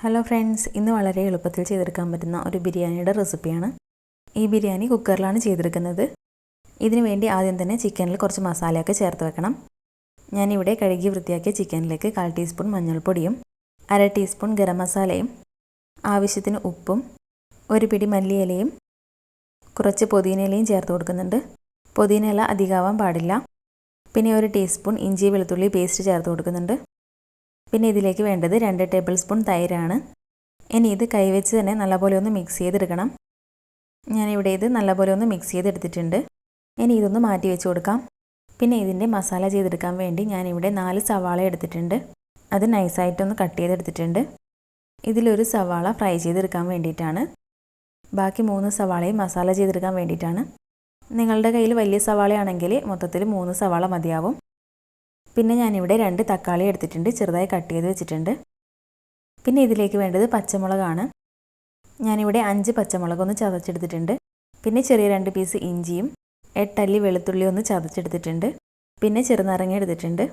Hello friends, ഇന്ന് വളരെ എളുപ്പത്തിൽ ചെയ്തെടുക്കാൻ പറ്റുന്ന ഒരു ബിരിയാണിയുടെ റെസിപ്പിയാണ്. ഈ ബിരിയാണി കുക്കറിലാണ് ചെയ്തെടുക്കുന്നത്. ഇതിനു വേണ്ടി ആദ്യം തന്നെ ചിക്കനിൽ കുറച്ച് മസാലയൊക്കെ ചേർത്ത് വെക്കണം. ഞാനിവിടെ കഴുകി വൃത്തിയാക്കിയ ചിക്കനിലേക്ക് 1/4 ടീസ്പൂൺ മഞ്ഞൾപ്പൊടിയും 1/2 ടീസ്പൂൺ ഗരം മസാലയും ആവശ്യത്തിന് ഉപ്പും 1 പിടി മല്ലിയിലയും കുറച്ച് പുതിനയിലയും ചേർത്ത് കൊടുക്കുന്നുണ്ട്. പുതിനയില അധികമാവാൻ പാടില്ല. പിന്നെ 1 ടീസ്പൂൺ ഇഞ്ചി വെളുത്തുള്ളി പേസ്റ്റ് ചേർത്ത് കൊടുക്കുന്നുണ്ട്. പിന്നെ ഇതിലേക്ക് വേണ്ടത് 2 ടേബിൾ സ്പൂൺ തൈരാണ്. ഇനി ഇത് കൈവച്ച് തന്നെ നല്ലപോലെ ഒന്ന് മിക്സ് ചെയ്തെടുക്കണം. ഞാനിവിടെ ഇത് നല്ലപോലെ ഒന്ന് മിക്സ് ചെയ്തെടുത്തിട്ടുണ്ട്. ഇനി ഇതൊന്ന് മാറ്റി വെച്ച് കൊടുക്കാം. പിന്നെ ഇതിൻ്റെ മസാല ചെയ്തെടുക്കാൻ വേണ്ടി ഞാനിവിടെ 4 സവാള എടുത്തിട്ടുണ്ട്. അത് നൈസായിട്ടൊന്ന് കട്ട് ചെയ്തെടുത്തിട്ടുണ്ട്. ഇതിലൊരു സവാള ഫ്രൈ ചെയ്തെടുക്കാൻ വേണ്ടിയിട്ടാണ്. ബാക്കി 3 സവാളയും മസാല ചെയ്തെടുക്കാൻ വേണ്ടിയിട്ടാണ്. നിങ്ങളുടെ കയ്യിൽ വലിയ സവാളയാണെങ്കിൽ മൊത്തത്തിൽ 3 സവാള മതിയാവും. പിന്നെ ഞാനിവിടെ 2 തക്കാളി എടുത്തിട്ടുണ്ട്, ചെറുതായി കട്ട് ചെയ്ത് വെച്ചിട്ടുണ്ട്. പിന്നെ ഇതിലേക്ക് വേണ്ടത് പച്ചമുളകാണ്. ഞാനിവിടെ 5 പച്ചമുളകൊന്ന് ചതച്ചെടുത്തിട്ടുണ്ട്. പിന്നെ ചെറിയ 2 പീസ് ഇഞ്ചിയും 8 അല്ലി വെളുത്തുള്ളി ഒന്ന് ചതച്ചെടുത്തിട്ടുണ്ട്. പിന്നെ ചെറുനാരങ്ങ എടുത്തിട്ടുണ്ട്.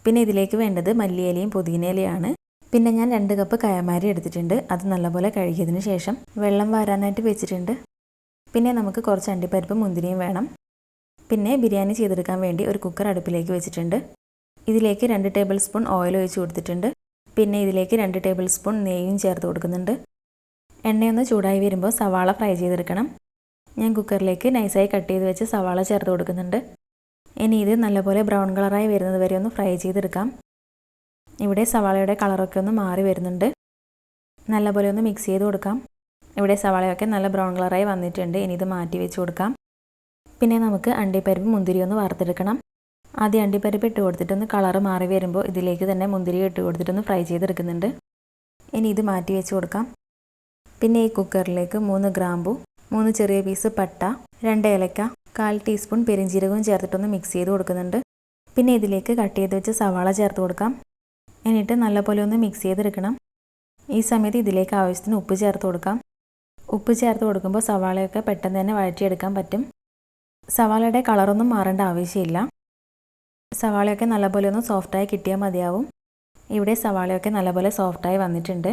പിന്നെ ഇതിലേക്ക് വേണ്ടത് മല്ലിയിലയും പുതിനയിലയാണ്. പിന്നെ ഞാൻ 2 കപ്പ് കയമാരി എടുത്തിട്ടുണ്ട്. അത് നല്ലപോലെ കഴുകിയതിന് ശേഷം വെള്ളം വാരാനായിട്ട് വെച്ചിട്ടുണ്ട്. പിന്നെ നമുക്ക് കുറച്ച് അണ്ടിപ്പരിപ്പ് മുന്തിരിയും വേണം. പിന്നെ ബിരിയാണി ചെയ്തെടുക്കാൻ വേണ്ടി ഒരു കുക്കർ അടുപ്പിലേക്ക് വെച്ചിട്ടുണ്ട്. ഇതിലേക്ക് 2 ടേബിൾ സ്പൂൺ ഓയിൽ ഒഴിച്ച് കൊടുത്തിട്ടുണ്ട്. പിന്നെ ഇതിലേക്ക് 2 ടേബിൾ സ്പൂൺ നെയ്യും ചേർത്ത് കൊടുക്കുന്നുണ്ട്. എണ്ണയൊന്ന് ചൂടായി വരുമ്പോൾ സവാള ഫ്രൈ ചെയ്തെടുക്കണം. ഞാൻ കുക്കറിലേക്ക് നൈസായി കട്ട് ചെയ്ത് വെച്ച് സവാള ചേർത്ത് കൊടുക്കുന്നുണ്ട്. ഇനി ഇത് നല്ലപോലെ ബ്രൗൺ കളറായി വരുന്നത് വരെ ഒന്ന് ഫ്രൈ ചെയ്തെടുക്കാം. ഇവിടെ സവാളയുടെ കളറൊക്കെ ഒന്ന് മാറി വരുന്നുണ്ട്. നല്ലപോലെ ഒന്ന് മിക്സ് ചെയ്ത് കൊടുക്കാം. ഇവിടെ സവാളയൊക്കെ നല്ല ബ്രൗൺ കളറായി വന്നിട്ടുണ്ട്. ഇനി ഇത് മാറ്റി വെച്ച് കൊടുക്കാം. പിന്നെ നമുക്ക് അണ്ടിപ്പരിപ്പ് മുന്തിരി ഒന്ന് വറുത്തെടുക്കണം. ആദ്യം അണ്ടിപ്പരിപ്പ് ഇട്ട് കൊടുത്തിട്ടൊന്ന് കളറ് മാറി വരുമ്പോൾ ഇതിലേക്ക് തന്നെ മുന്തിരി ഇട്ട് കൊടുത്തിട്ടൊന്ന് ഫ്രൈ ചെയ്തെടുക്കുന്നുണ്ട്. ഇനി ഇത് മാറ്റി വെച്ച് കൊടുക്കാം. പിന്നെ ഈ കുക്കറിലേക്ക് 3 ഗ്രാമ്പു, 3 ചെറിയ പീസ് പട്ട, 2 ഏലക്ക, 1/4 ടീസ്പൂൺ പെരിഞ്ജീരകവും ചേർത്തിട്ടൊന്ന് മിക്സ് ചെയ്ത് കൊടുക്കുന്നുണ്ട്. പിന്നെ ഇതിലേക്ക് കട്ട് ചെയ്ത് വെച്ച് സവാള ചേർത്ത് കൊടുക്കാം. എന്നിട്ട് നല്ലപോലെ ഒന്ന് മിക്സ് ചെയ്തെടുക്കണം. ഈ സമയത്ത് ഇതിലേക്ക് ആവശ്യത്തിന് ഉപ്പ് ചേർത്ത് കൊടുക്കാം. ഉപ്പ് ചേർത്ത് കൊടുക്കുമ്പോൾ സവാളയൊക്കെ പെട്ടെന്ന് തന്നെ വഴറ്റിയെടുക്കാൻ പറ്റും. സവാളയുടെ കളറൊന്നും മാറേണ്ട ആവശ്യമില്ല. സവാളയൊക്കെ നല്ലപോലെ ഒന്ന് സോഫ്റ്റായി കിട്ടിയാൽ മതിയാവും. ഇവിടെ സവാളയൊക്കെ നല്ലപോലെ സോഫ്റ്റായി വന്നിട്ടുണ്ട്.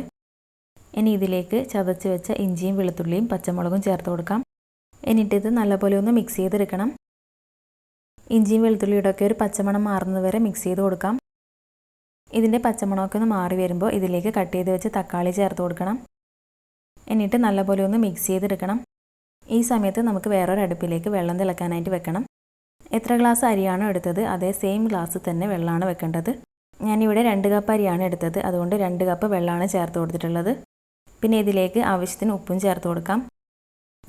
ഇനി ഇതിലേക്ക് ചതച്ച് വെച്ച ഇഞ്ചിയും വെളുത്തുള്ളിയും പച്ചമുളകും ചേർത്ത് കൊടുക്കാം. എന്നിട്ടിത് നല്ലപോലെ ഒന്ന് മിക്സ് ചെയ്തെടുക്കണം. ഇഞ്ചിയും വെളുത്തുള്ളിയുടെ ഒക്കെ ഒരു പച്ചമണം മാറുന്നത് വരെ മിക്സ് ചെയ്ത് കൊടുക്കാം. ഇതിൻ്റെ പച്ചമണമൊക്കെ ഒന്ന് മാറി വരുമ്പോൾ ഇതിലേക്ക് കട്ട് ചെയ്ത് വെച്ച് തക്കാളി ചേർത്ത് കൊടുക്കണം. എന്നിട്ട് നല്ലപോലെ ഒന്ന് മിക്സ് ചെയ്തെടുക്കണം. ഈ സമയത്ത് നമുക്ക് വേറൊരു അടുപ്പിലേക്ക് വെള്ളം തിളക്കാനായിട്ട് വെക്കണം. എത്ര ഗ്ലാസ് അരിയാണോ എടുത്തത് അതേ സെയിം ഗ്ലാസ് തന്നെ വെള്ളമാണ് വെക്കേണ്ടത്. ഞാനിവിടെ 2 കപ്പ് അരിയാണ് എടുത്തത്. അതുകൊണ്ട് 2 കപ്പ് വെള്ളമാണ് ചേർത്ത് കൊടുത്തിട്ടുള്ളത്. പിന്നെ ഇതിലേക്ക് ആവശ്യത്തിന് ഉപ്പും ചേർത്ത് കൊടുക്കാം.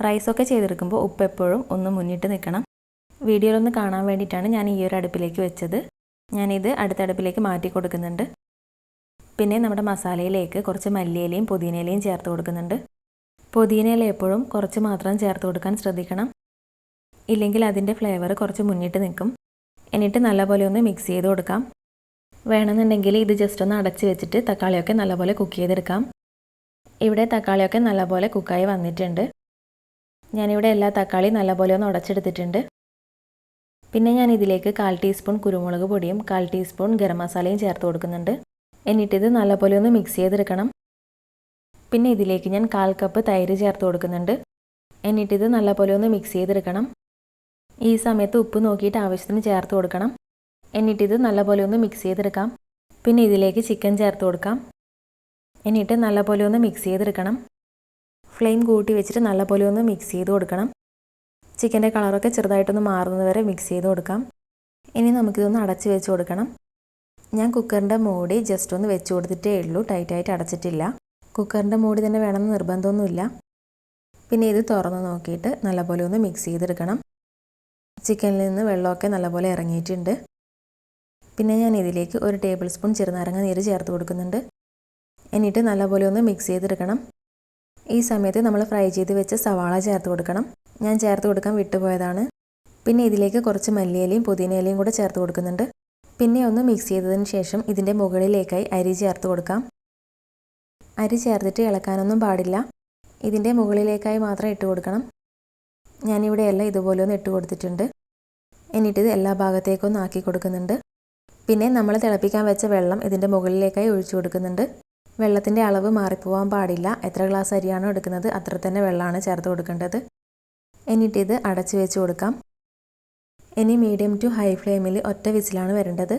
റൈസൊക്കെ ചെയ്തെടുക്കുമ്പോൾ ഉപ്പ് എപ്പോഴും ഒന്ന് മുന്നിട്ട് നിൽക്കണം. വീഡിയോയിലൊന്ന് കാണാൻ വേണ്ടിയിട്ടാണ് ഞാൻ ഈ ഒരു അടുപ്പിലേക്ക് വെച്ചത്. ഞാനിത് അടുത്ത അടുപ്പിലേക്ക് മാറ്റി കൊടുക്കുന്നുണ്ട്. പിന്നെ നമ്മുടെ മസാലയിലേക്ക് കുറച്ച് മല്ലിയിലയും പുതിനയിലയും ചേർത്ത് കൊടുക്കുന്നുണ്ട്. പുതിനയില എപ്പോഴും കുറച്ച് മാത്രം ചേർത്ത് കൊടുക്കാൻ ശ്രദ്ധിക്കണം. ഇല്ലെങ്കിൽ അതിൻ്റെ ഫ്ലേവർ കുറച്ച് മുന്നിട്ട് നിൽക്കും. എന്നിട്ട് നല്ലപോലെ ഒന്ന് മിക്സ് ചെയ്ത് കൊടുക്കാം. വേണമെന്നുണ്ടെങ്കിൽ ഇത് ജസ്റ്റ് ഒന്ന് അടച്ച് വെച്ചിട്ട് തക്കാളിയൊക്കെ നല്ലപോലെ കുക്ക് ചെയ്തെടുക്കാം. ഇവിടെ തക്കാളിയൊക്കെ നല്ലപോലെ കുക്കായി വന്നിട്ടുണ്ട്. ഞാനിവിടെ എല്ലാ തക്കാളിയും നല്ലപോലെ ഒന്ന് ഉടച്ചെടുത്തിട്ടുണ്ട്. പിന്നെ ഞാൻ ഇതിലേക്ക് 1/4 ടീസ്പൂൺ കുരുമുളക് പൊടിയും 1/4 ടീസ്പൂൺ ഗരം മസാലയും ചേർത്ത് കൊടുക്കുന്നുണ്ട്. എന്നിട്ടിത് നല്ലപോലെ ഒന്ന് മിക്സ് ചെയ്തെടുക്കണം. പിന്നെ ഇതിലേക്ക് ഞാൻ 1/4 കപ്പ് തൈര് ചേർത്ത് കൊടുക്കുന്നുണ്ട്. എന്നിട്ടിത് നല്ലപോലെ ഒന്ന് മിക്സ് ചെയ്തെടുക്കണം. ഈ സമയത്ത് ഉപ്പ് നോക്കിയിട്ട് ആവശ്യത്തിന് ചേർത്ത് കൊടുക്കണം. എന്നിട്ടിത് നല്ലപോലെ ഒന്ന് മിക്സ് ചെയ്തെടുക്കാം. പിന്നെ ഇതിലേക്ക് ചിക്കൻ ചേർത്ത് കൊടുക്കാം. എന്നിട്ട് നല്ലപോലെ ഒന്ന് മിക്സ് ചെയ്തെടുക്കണം. ഫ്ലെയിം കൂട്ടി വെച്ചിട്ട് നല്ലപോലെ ഒന്ന് മിക്സ് ചെയ്ത് കൊടുക്കണം. ചിക്കൻ്റെ കളറൊക്കെ ചെറുതായിട്ടൊന്ന് മാറുന്നത് വരെ മിക്സ് ചെയ്ത് കൊടുക്കാം. ഇനി നമുക്കിതൊന്ന് അടച്ച് വെച്ച് കൊടുക്കണം. ഞാൻ കുക്കറിൻ്റെ മൂടി ജസ്റ്റ് ഒന്ന് വെച്ച് കൊടുത്തിട്ടേ ഉള്ളൂ, ടൈറ്റായിട്ട് അടച്ചിട്ടില്ല. കുക്കറിൻ്റെ മൂടി തന്നെ വേണമെന്ന് നിർബന്ധമൊന്നുമില്ല. പിന്നെ ഇത് തുറന്ന് നോക്കിയിട്ട് നല്ലപോലെ ഒന്ന് മിക്സ് ചെയ്തെടുക്കണം. ചിക്കനിൽ നിന്ന് വെള്ളമൊക്കെ നല്ലപോലെ ഇറങ്ങിയിട്ടുണ്ട്. പിന്നെ ഞാൻ ഇതിലേക്ക് 1 ടേബിൾ സ്പൂൺ ചെറുനാരങ്ങ നീര് ചേർത്ത് കൊടുക്കുന്നുണ്ട്. എന്നിട്ട് നല്ലപോലെ ഒന്ന് മിക്സ് ചെയ്തെടുക്കണം. ഈ സമയത്ത് നമ്മൾ ഫ്രൈ ചെയ്ത് വെച്ച സവാള ചേർത്ത് കൊടുക്കണം. ഞാൻ ചേർത്ത് കൊടുക്കാൻ വിട്ടുപോയതാണ്. പിന്നെ ഇതിലേക്ക് കുറച്ച് മല്ലിയിലയും പുതിനയിലയും കൂടെ ചേർത്ത് കൊടുക്കുന്നുണ്ട്. പിന്നെ ഒന്ന് മിക്സ് ചെയ്തതിന് ശേഷം ഇതിൻ്റെ മുകളിലേക്കായി അരി ചേർത്ത് കൊടുക്കാം. അരി ചേർത്തിട്ട് ഇളക്കാനൊന്നും പാടില്ല. ഇതിൻ്റെ മുകളിലേക്കായി മാത്രം ഇട്ട് കൊടുക്കണം. ഞാനിവിടെ എല്ലാം ഇതുപോലെ ഒന്ന് ഇട്ട് കൊടുത്തിട്ടുണ്ട്. എന്നിട്ടിത് എല്ലാ ഭാഗത്തേക്കൊന്ന് ആക്കി കൊടുക്കുന്നുണ്ട്. പിന്നെ നമ്മൾ തിളപ്പിക്കാൻ വെച്ച വെള്ളം ഇതിൻ്റെ മുകളിലേക്കായി ഒഴിച്ചു കൊടുക്കുന്നുണ്ട്. വെള്ളത്തിൻ്റെ അളവ് മാറിപ്പോവാൻ പാടില്ല. എത്ര ഗ്ലാസ് അരിയാണോ എടുക്കുന്നത് അത്ര തന്നെ വെള്ളമാണ് ചേർത്ത് കൊടുക്കേണ്ടത്. എന്നിട്ടിത് അടച്ചു വെച്ച് കൊടുക്കാം. ഇനി മീഡിയം ടു ഹൈ ഫ്ലെയിമിൽ ഒറ്റ വിസിലാണ് വരേണ്ടത്.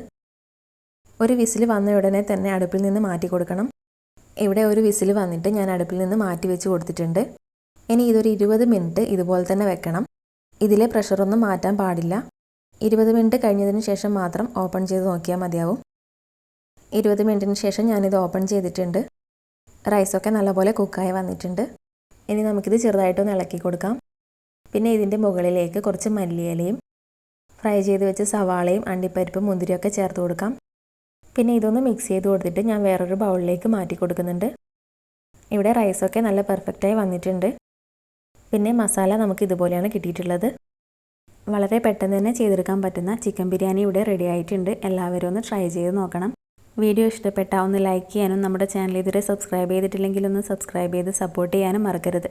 ഒരു വിസിൽ വന്ന ഉടനെ തന്നെ അടുപ്പിൽ നിന്ന് മാറ്റി കൊടുക്കണം. ഇവിടെ ഒരു വിസിൽ വന്നിട്ട് ഞാൻ അടുപ്പിൽ നിന്ന് മാറ്റി വെച്ച് കൊടുത്തിട്ടുണ്ട്. ഇനി ഇതൊരു 20 മിനിറ്റ് ഇതുപോലെ തന്നെ വെക്കണം. ഇതിലെ പ്രഷറൊന്നും മാറ്റാൻ പാടില്ല. 20 മിനിറ്റ് കഴിഞ്ഞതിന് ശേഷം മാത്രം ഓപ്പൺ ചെയ്ത് നോക്കിയാൽ മതിയാവും. 20 മിനിറ്റിന് ശേഷം ഞാനിത് ഓപ്പൺ ചെയ്തിട്ടുണ്ട്. റൈസൊക്കെ നല്ലപോലെ കുക്കായി വന്നിട്ടുണ്ട്. ഇനി നമുക്കിത് ചെറുതായിട്ടൊന്ന് ഇളക്കി കൊടുക്കാം. പിന്നെ ഇതിൻ്റെ മുകളിലേക്ക് കുറച്ച് മല്ലിയിലയും ഫ്രൈ ചെയ്ത് വെച്ച സവാളയും അണ്ടിപ്പരിപ്പും മുന്തിരിയൊക്കെ ചേർത്ത് കൊടുക്കാം. പിന്നെ ഇതൊന്ന് മിക്സ് ചെയ്ത് കൊടുത്തിട്ട് ഞാൻ വേറൊരു ബൗളിലേക്ക് മാറ്റി കൊടുക്കുന്നുണ്ട്. ഇവിടെ റൈസൊക്കെ നല്ല പെർഫെക്റ്റായി വന്നിട്ടുണ്ട്. പിന്നെ മസാല നമുക്ക് ഇതുപോലെയാണ് കിട്ടിയിട്ടുള്ളത്. വളരെ പെട്ടെന്ന് തന്നെ ചെയ്തെടുക്കാൻ പറ്റുന്ന ചിക്കൻ ബിരിയാണി ഇവിടെ റെഡി ആയിട്ടുണ്ട്. എല്ലാവരും ഒന്ന് ട്രൈ ചെയ്ത് നോക്കണം. വീഡിയോ ഇഷ്ടപ്പെട്ടാൽ ഒന്ന് ലൈക്ക് ചെയ്യാനും നമ്മുടെ ചാനൽ ഇതുവരെ സബ്സ്ക്രൈബ് ചെയ്തിട്ടില്ലെങ്കിൽ ഒന്ന് സബ്സ്ക്രൈബ് ചെയ്ത് സപ്പോർട്ട് ചെയ്യാനും മറക്കരുത്.